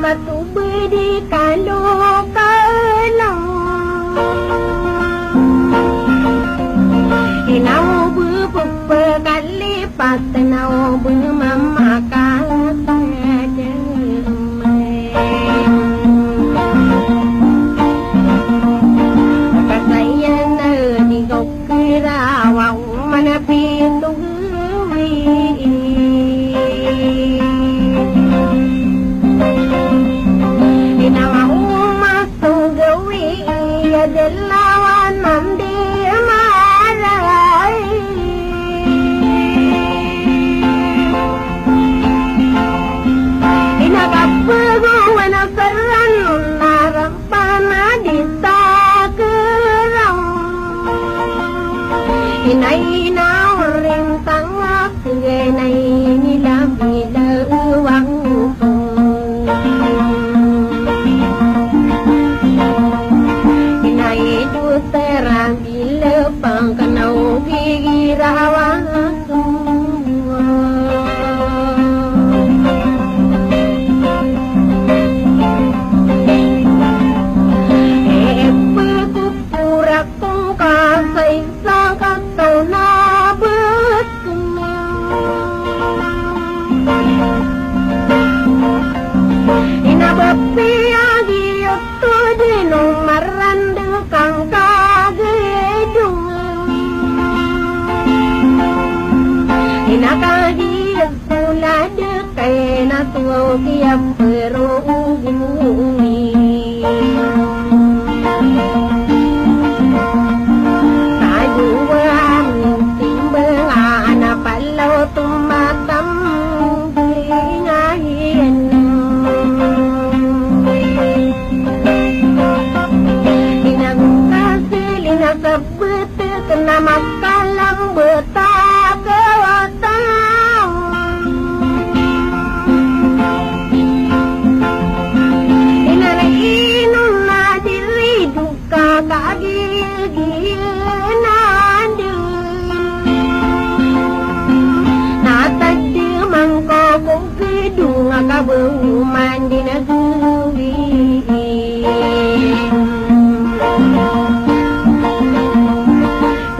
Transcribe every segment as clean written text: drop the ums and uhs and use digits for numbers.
batu bedi kalau kalau inau beberapa kali patnau bermamakan mana pintu ina mau masuk gawi adalah nanti marai ina kapu wana seran narapana ditakerang ina rintang kenai nila bila uang ina itu terang bila pangkanau gigi rawang tua tiap perunggi tajuan timbang anak palau tumatam ngahin inang kasih lina sebut kena makalang betapa bau mandi negeri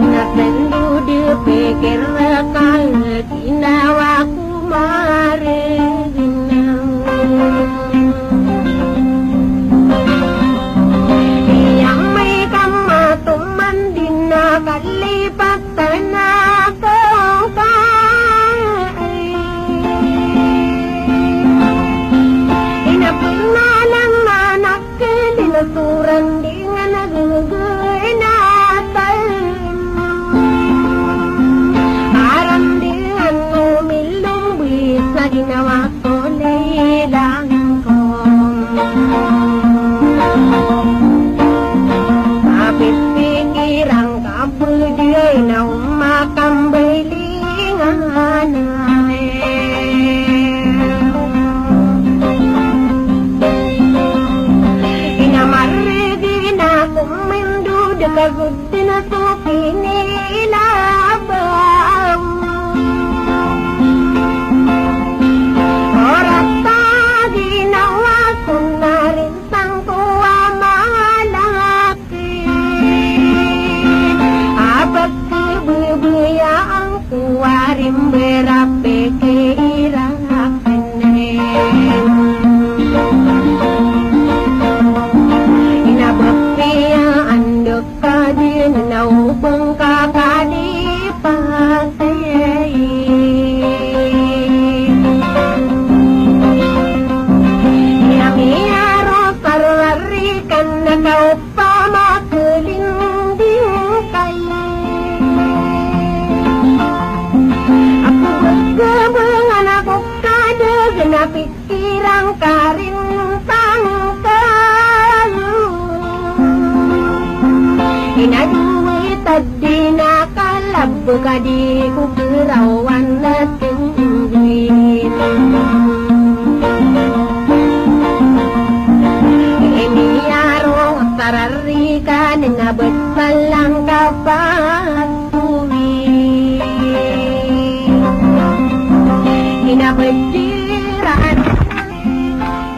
nak tendu dia pikir kalau tindak aku mari yang mereka matu mandina kali patana turun dengan genatan aram dengan ngomilung bisa ginawa oleh langkong tapi pikiran kabel dia nau makam belingan Kagudina supini labang orang tadi nawasun narintang tua malaki abad kebebeyaan kuarim berape keirakannya ina bepeyaan kadin nau bengkak di pantai yang rosar larikan kau pama kelinding kai aku berkebengan aku kada gena pikiran karin inaduwi tadi nakalab kadi ku kerawan tinggi ini arong tararikan ngabet palang kapan tuwi inabet jiran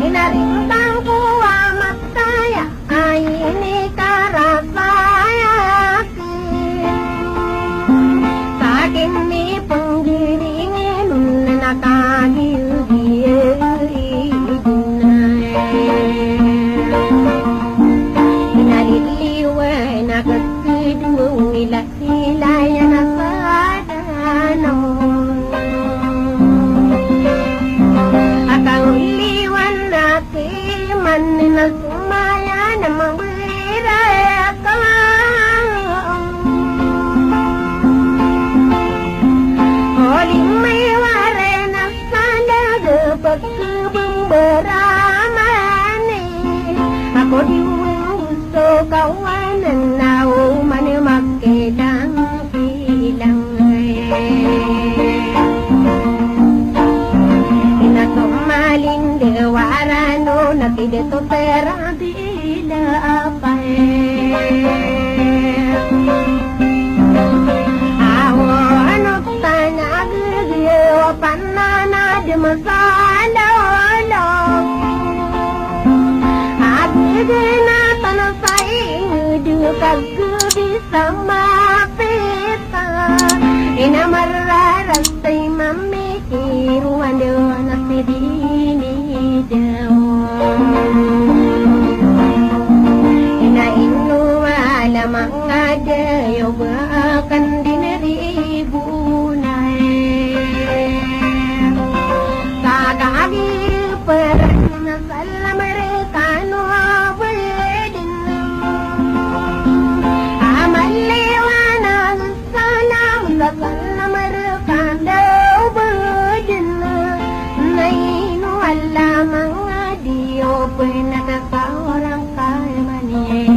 inari na sumaya na mambiraya ka. Huling may wari na sana pagkabambaraman ako di gusto kawanan na uman magkidang silang Malindwarano nakidito pera bila apay awo ano tanagyo panana de masala lo agina tanasai du kagudi sama peta ina mararastay mami iruando nasidini ina inuwala mga dayo bakan dinaribunay kakagi perang na salamerikano abadin amaliwanag salam sa salamerikano abadin nainu ala mga diyo pinagkasawarang kalmaniye